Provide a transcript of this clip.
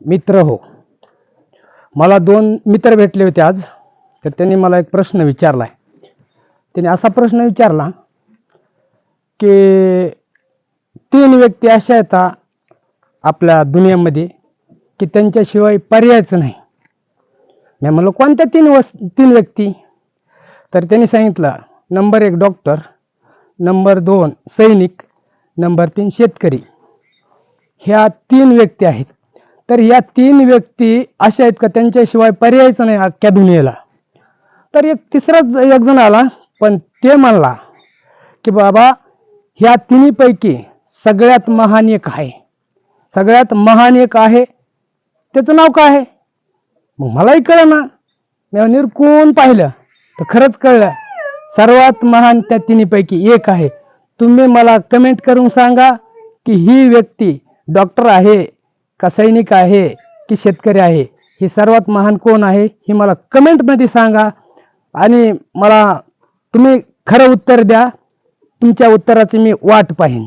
मित्र हो. मला दोन मित्र भेटले होते आज. तर त्यांनी मला एक प्रश्न विचारलाय. त्यांनी असा प्रश्न विचारला की तीन व्यक्ती अशा आहेत आपल्या दुनियेमध्ये की त्यांच्याशिवाय पर्यायच नाही. मी म्हणलो कोणत्या तीन व्यक्ती? तर त्यांनी सांगितलं, नंबर 1 डॉक्टर, नंबर 2 सैनिक, नंबर 3 शेतकरी. ह्या तीन व्यक्ती आहेत. तर या तीन व्यक्ती अशा आहेत का त्यांच्याशिवाय पर्यायच नाही अख्ख्या दुनियेला. तर एक तिसराच एक जण आला, पण ते म्हणला की बाबा ह्या तिन्हीपैकी सगळ्यात महान एक आहे. सगळ्यात महान एक आहे, त्याचं नाव काय आहे? मग मलाही कळेना. मी निरखून पाहिलं तर खरंच कळलं, सर्वात महान त्या तिन्हीपैकी एक आहे. तुम्ही मला कमेंट करून सांगा की ही व्यक्ती डॉक्टर आहे का सैनिक आहे की शेतकरी आहे? ही सर्वात महान कोण आहे हे मला कमेंटमध्ये सांगा. आणि मला तुम्ही खरं उत्तर द्या. तुमच्या उत्तराची मी वाट पाहीन.